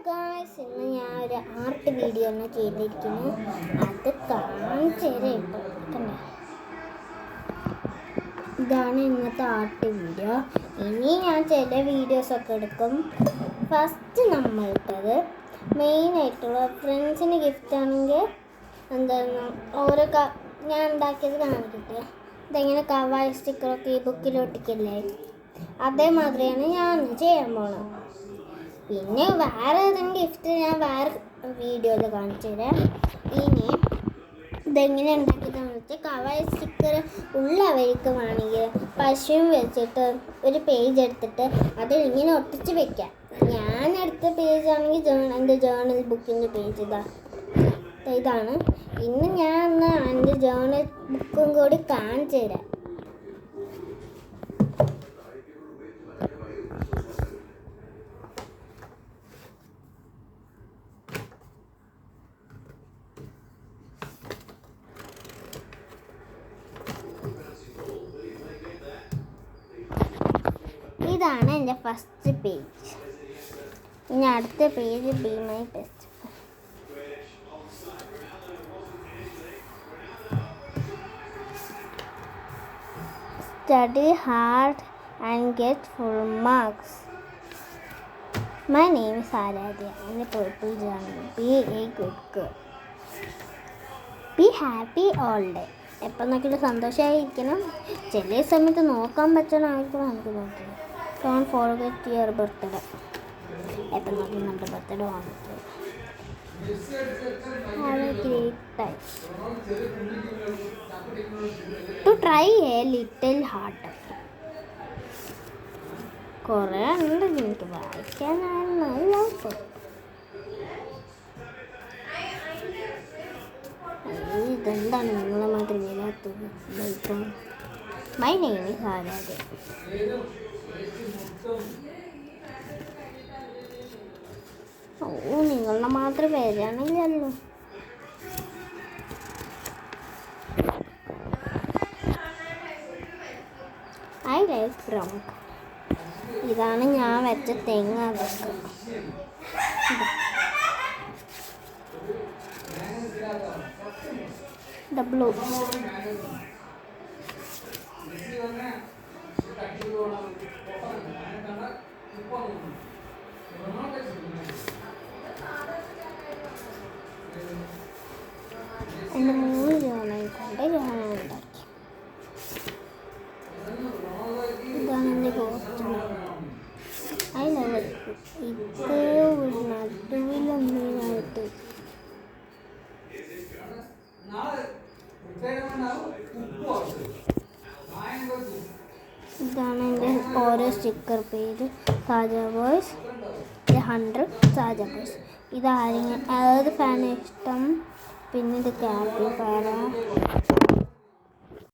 Guys, ഇന്ന് ഞാൻ ഒരു ആർട്ട് വീഡിയോ ആണ് ചെയ്തിരിക്കുന്നു. അത് കാണിച്ചു തരാം. ഇപ്പം ഇതാണ് ഇന്നത്തെ ആർട്ട് വീഡിയോ. ഇനി ഞാൻ ചില വീഡിയോസൊക്കെ എടുക്കും. ഫസ്റ്റ് നമ്മൾക്കത് മെയിനായിട്ടുള്ള ഫ്രണ്ട്സിന് ഗിഫ്റ്റ് ആണെങ്കിൽ എന്താണ് ഓരോ ഞാൻ ഉണ്ടാക്കിയത് കാണിക്കട്ടെ. ഇതെങ്ങനെ കവായി സ്റ്റിക്കറൊക്കെ ഈ ബുക്കിലൊട്ടിക്കില്ലേ, അതേമാതിരിയാണ് ഞാൻ ചെയ്യാൻ പോണത്. പിന്നെ വേറെ ഏതെങ്കിലും ഗിഫ്റ്റ് ഞാൻ വേറെ വീഡിയോയിൽ കാണിച്ചു തരാം. ഇനി ഇതെങ്ങനെ ഉണ്ടാക്കിയതെന്ന് വെച്ചാൽ കവായി സ്റ്റിക്കർ ഉള്ളവർക്ക് വേണമെങ്കിൽ പശുവും വെച്ചിട്ട് ഒരു പേജ് എടുത്തിട്ട് അതിൽ ഇങ്ങനെ ഒട്ടിച്ച് വെക്കാം. ഞാൻ എടുത്ത പേജാണെങ്കിൽ എൻ്റെ ജേർണൽ ബുക്കിൻ്റെ പേജ് ഇതാണ്. ഇന്ന് ഞാൻ എൻ്റെ ജേർണൽ ബുക്കും കൂടി കാണിച്ചു തരാം. ഇതാണ് എൻ്റെ ഫസ്റ്റ് പേജ്. ഇനി അടുത്ത page be my best. Study hard and get full marks. My name is Aradhya in the purple journal. Be a good girl. Be happy all day. എപ്പം നോക്കിയിട്ട് സന്തോഷമായിരിക്കണം. ചില സമയത്ത് നോക്കാൻ പറ്റണമായിരിക്കണം നമുക്ക് നോക്കി. Don't forget your birthday. എപ്പം നോക്കി നമ്മുടെ ബർത്ത്ഡേ വന്നിട്ട് have a great time. To try a little harder. കുറേ ഉണ്ട് എനിക്ക് വായിക്കാനാണ്. ഇതെന്താണ് നിങ്ങളെ മാത്രം വരാത്തത്? My name is Aaradhya. നിങ്ങളുടെ മാത്രം പേരാണെങ്കിലല്ലോ. I like brown. ഇതാണ് ഞാൻ വെച്ച തെങ്ങ്. അതൊക്കെ ബ്ലൂ. എൻ്റെ 3 ജേർണൽ കൊണ്ട് ഞാൻ ഉണ്ടാക്കി. ഇതാണ് എൻ്റെ കോസ്റ്റ്യൂം. ഐ ലവ് ഇത് ഒരു നടുവിലൊന്നിനായിട്ട്. ഇതാണ് എൻ്റെ ഓരോ സ്റ്റിക്കർ പേര്. സാജ ബോയ്സ് 100 സാജ ബോയ്സ്. ഇതാരെങ്കിലും ഏത് ഫാന് ഇഷ്ടം. പിന്നെ ഇത് ക്യാപി പാര.